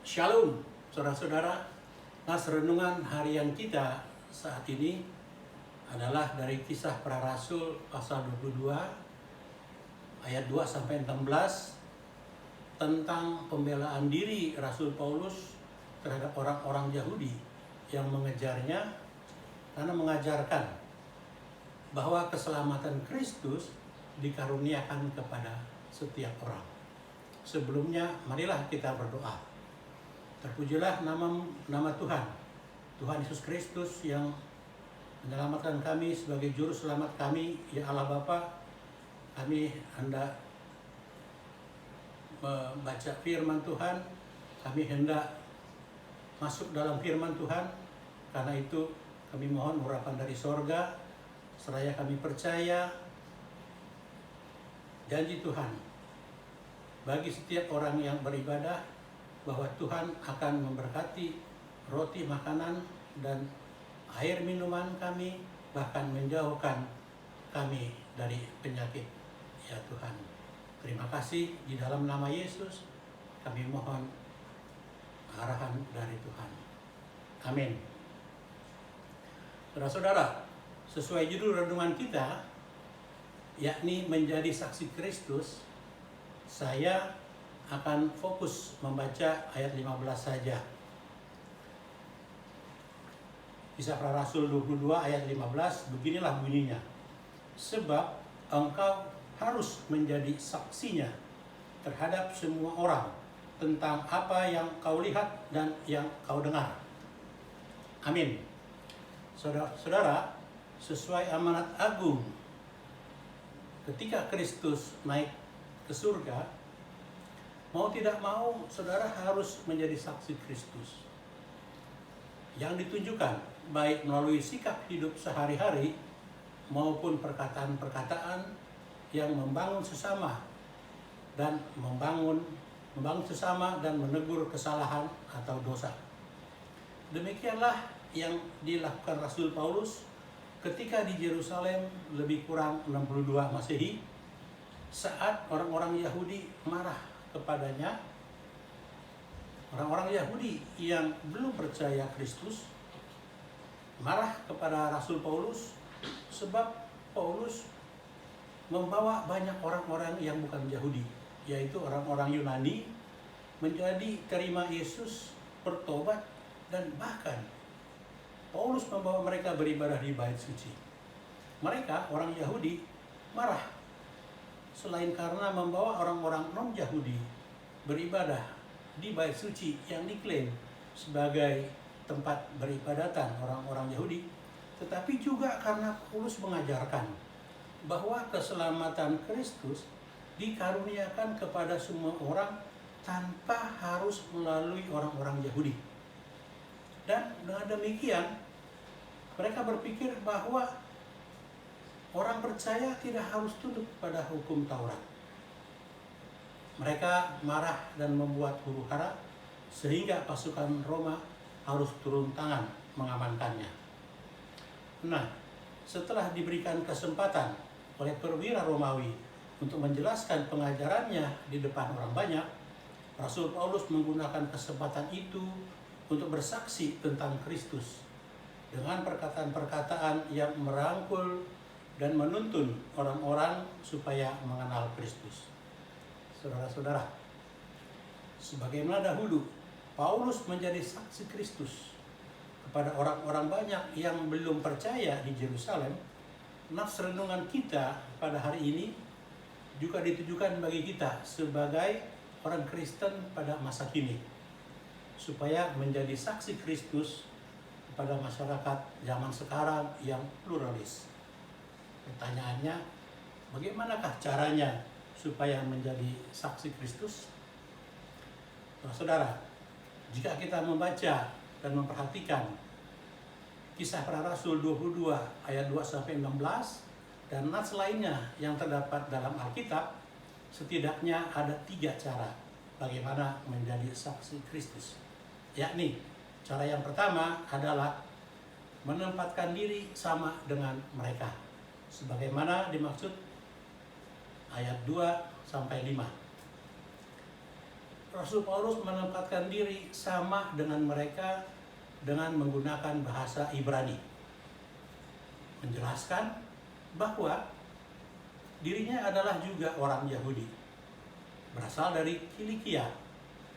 Shalom, saudara-saudara. Nas renungan harian kita saat ini adalah dari Kisah Para Rasul pasal 22 ayat 2 sampai 16 tentang pembelaan diri Rasul Paulus terhadap orang-orang Yahudi yang mengejarnya karena mengajarkan bahwa keselamatan Kristus dikaruniakan kepada setiap orang. Sebelumnya, marilah kita berdoa. Terpujilah nama Tuhan, Tuhan Yesus Kristus yang menyelamatkan kami sebagai juru selamat kami. Ya Allah Bapa, kami hendak membaca firman Tuhan, kami hendak masuk dalam firman Tuhan. Karena itu kami mohon urapan dari sorga, seraya kami percaya janji Tuhan bagi setiap orang yang beribadah bahwa Tuhan akan memberkati roti makanan dan air minuman kami, bahkan menjauhkan kami dari penyakit. Ya Tuhan, terima kasih, di dalam nama Yesus kami mohon arahan dari Tuhan. Amin. Saudara-saudara, sesuai judul renungan kita, yakni menjadi saksi Kristus, saya akan fokus membaca ayat 15 saja. Kisah Para Rasul 22 ayat 15, beginilah bunyinya. Sebab engkau harus menjadi saksinya terhadap semua orang tentang apa yang kau lihat dan yang kau dengar. Amin. Saudara-saudara, sesuai amanat agung, ketika Kristus naik ke surga, mau tidak mau saudara harus menjadi saksi Kristus yang ditunjukkan baik melalui sikap hidup sehari-hari maupun perkataan-perkataan yang membangun sesama dan menegur kesalahan atau dosa. Demikianlah yang dilakukan Rasul Paulus ketika di Yerusalem lebih kurang 62 Masehi, saat orang-orang Yahudi marah kepadanya. Orang-orang Yahudi yang belum percaya Kristus marah kepada Rasul Paulus sebab Paulus membawa banyak orang-orang yang bukan Yahudi, yaitu orang-orang Yunani, menjadi terima Yesus, bertobat, dan bahkan Paulus membawa mereka beribadah di bait suci. Mereka, orang Yahudi, marah selain karena membawa orang-orang non-Yahudi beribadah di bait suci yang diklaim sebagai tempat beribadatan orang-orang Yahudi, tetapi juga karena Paulus mengajarkan bahwa keselamatan Kristus dikaruniakan kepada semua orang tanpa harus melalui orang-orang Yahudi. Dan dengan demikian, mereka berpikir bahwa orang percaya tidak harus tunduk pada hukum Taurat. Mereka marah dan membuat huru-hara sehingga pasukan Roma harus turun tangan mengamankannya. Nah, setelah diberikan kesempatan oleh perwira Romawi untuk menjelaskan pengajarannya di depan orang banyak, Rasul Paulus menggunakan kesempatan itu untuk bersaksi tentang Kristus dengan perkataan-perkataan yang merangkul dan menuntun orang-orang supaya mengenal Kristus. Saudara-saudara, sebagaimana dahulu Paulus menjadi saksi Kristus kepada orang-orang banyak yang belum percaya di Yerusalem, nafs renungan kita pada hari ini juga ditujukan bagi kita sebagai orang Kristen pada masa kini, supaya menjadi saksi Kristus kepada masyarakat zaman sekarang yang pluralis. Pertanyaannya, bagaimanakah caranya supaya menjadi saksi Kristus? Saudara, jika kita membaca dan memperhatikan Kisah Para Rasul 22 ayat 2 sampai 16 dan nats lainnya yang terdapat dalam Alkitab, setidaknya ada 3 cara bagaimana menjadi saksi Kristus. Yakni, cara yang pertama adalah menempatkan diri sama dengan mereka, sebagaimana dimaksud ayat 2 sampai 5. Rasul Paulus menempatkan diri sama dengan mereka dengan menggunakan bahasa Ibrani, menjelaskan bahwa dirinya adalah juga orang Yahudi, berasal dari Kilikia,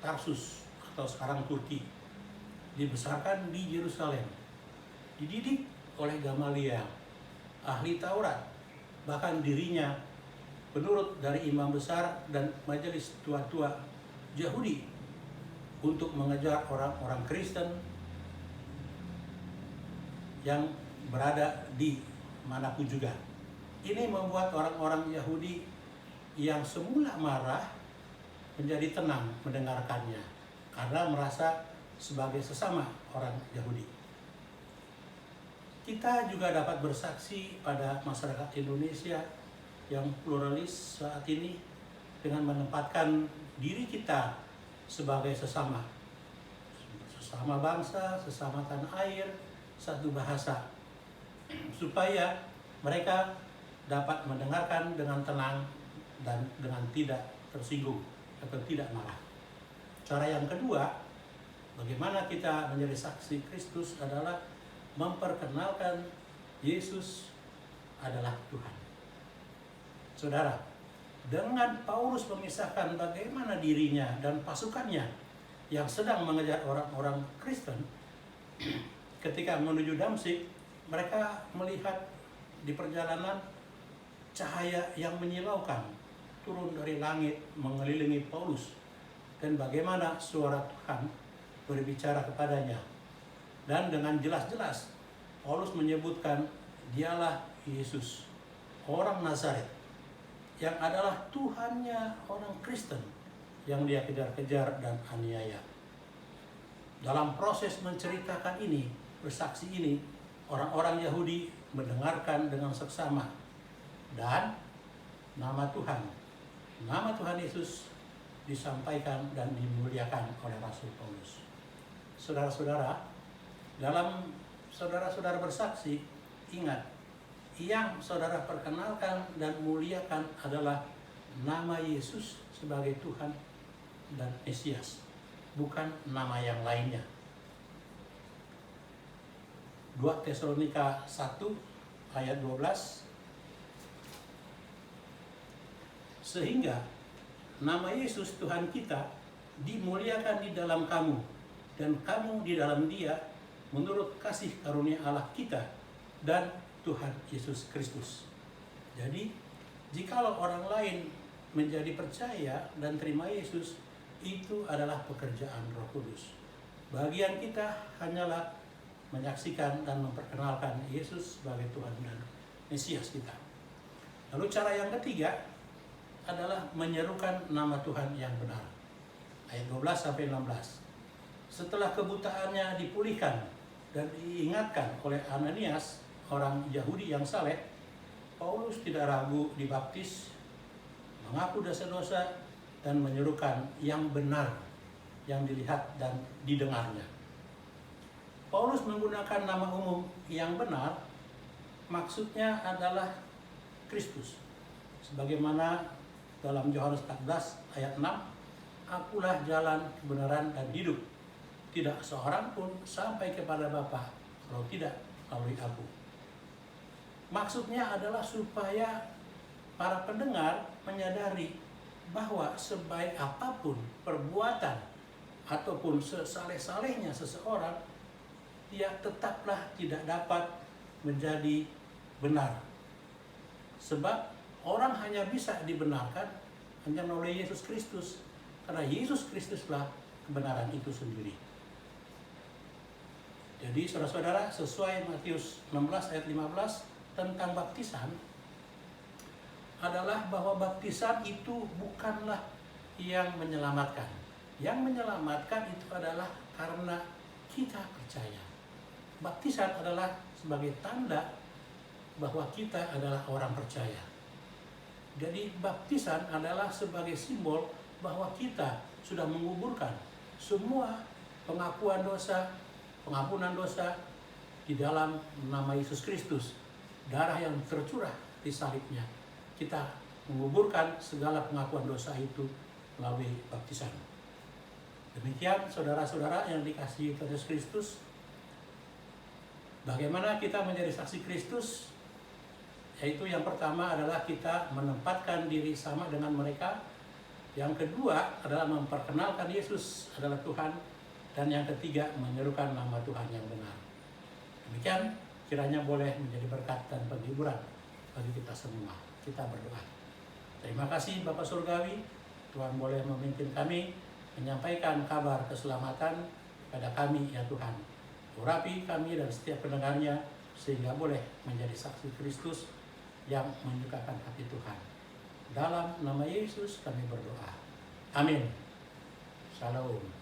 Tarsus atau sekarang Turki, dibesarkan di Yerusalem, dididik oleh Gamaliel, ahli Taurat, bahkan dirinya penurut dari imam besar dan majelis tua-tua Yahudi untuk mengejar orang-orang Kristen yang berada di manapun juga. Ini membuat orang-orang Yahudi yang semula marah menjadi tenang mendengarkannya karena merasa sebagai sesama orang Yahudi. Kita juga dapat bersaksi pada masyarakat Indonesia yang pluralis saat ini dengan menempatkan diri kita sebagai sesama bangsa, sesama tanah air, satu bahasa, supaya mereka dapat mendengarkan dengan tenang dan dengan tidak tersinggung atau tidak marah. Cara yang kedua, bagaimana kita menjadi saksi Kristus adalah memperkenalkan Yesus adalah Tuhan. Saudara, dengan Paulus memisahkan bagaimana dirinya dan pasukannya yang sedang mengejar orang-orang Kristen, ketika menuju Damsyik, mereka melihat di perjalanan cahaya yang menyilaukan turun dari langit mengelilingi Paulus, dan bagaimana suara Tuhan berbicara kepadanya. Dan dengan jelas-jelas Paulus menyebutkan dialah Yesus, orang Nazaret, yang adalah Tuhannya orang Kristen yang dia kejar-kejar dan aniaya. Dalam proses menceritakan ini, bersaksi ini, orang-orang Yahudi mendengarkan dengan seksama, dan nama Tuhan Yesus disampaikan dan dimuliakan oleh Rasul Paulus. Saudara-saudara, dalam saudara-saudara bersaksi, ingat, yang saudara perkenalkan dan muliakan adalah nama Yesus sebagai Tuhan dan Mesias, bukan nama yang lainnya. 2 Tesalonika 1 ayat 12. Sehingga nama Yesus Tuhan kita dimuliakan di dalam kamu, dan kamu di dalam Dia, menurut kasih karunia Allah kita dan Tuhan Yesus Kristus. Jadi, jikalau orang lain menjadi percaya dan terima Yesus, itu adalah pekerjaan Roh Kudus. Bagian kita hanyalah menyaksikan dan memperkenalkan Yesus sebagai Tuhan dan Mesias kita. Lalu cara yang ketiga adalah menyerukan nama Tuhan yang benar. Ayat 12-16. Setelah kebutaannya dipulihkan dan diingatkan oleh Ananias, orang Yahudi yang saleh, Paulus tidak ragu dibaptis, mengaku dosa-dosa, dan menyerukan yang benar yang dilihat dan didengarnya. Paulus menggunakan nama umum yang benar, maksudnya adalah Kristus. Sebagaimana dalam Yohanes 14 ayat 6, akulah jalan, kebenaran, dan hidup. Tidak seorang pun sampai kepada Bapa kalau tidak melalui aku. Maksudnya adalah supaya para pendengar menyadari bahwa sebaik apapun perbuatan ataupun sesaleh-salehnya seseorang, dia tetaplah tidak dapat menjadi benar. Sebab orang hanya bisa dibenarkan hanya melalui Yesus Kristus, karena Yesus Kristuslah kebenaran itu sendiri. Jadi saudara-saudara, sesuai Matius 16 ayat 15 tentang baptisan, adalah bahwa baptisan itu bukanlah yang menyelamatkan. Yang menyelamatkan itu adalah karena kita percaya. Baptisan adalah sebagai tanda bahwa kita adalah orang percaya. Jadi baptisan adalah sebagai simbol bahwa kita sudah menguburkan semua pengakuan dosa, pengampunan dosa di dalam nama Yesus Kristus. Darah yang tercurah di salibnya. Kita menguburkan segala pengakuan dosa itu melalui baptisan. Demikian saudara-saudara yang dikasihi Tuhan Yesus Kristus, bagaimana kita menjadi saksi Kristus? Yaitu yang pertama adalah kita menempatkan diri sama dengan mereka. Yang kedua adalah memperkenalkan Yesus adalah Tuhan. Dan yang ketiga menyerukan nama Tuhan yang benar. Demikian kiranya boleh menjadi berkat dan penghiburan bagi kita semua. Kita berdoa. Terima kasih Bapak Surgawi, Tuhan boleh memimpin kami menyampaikan kabar keselamatan pada kami ya Tuhan. Urapi kami dan setiap pendengarnya sehingga boleh menjadi saksi Kristus yang menyukakan hati Tuhan. Dalam nama Yesus kami berdoa. Amin. Shalom.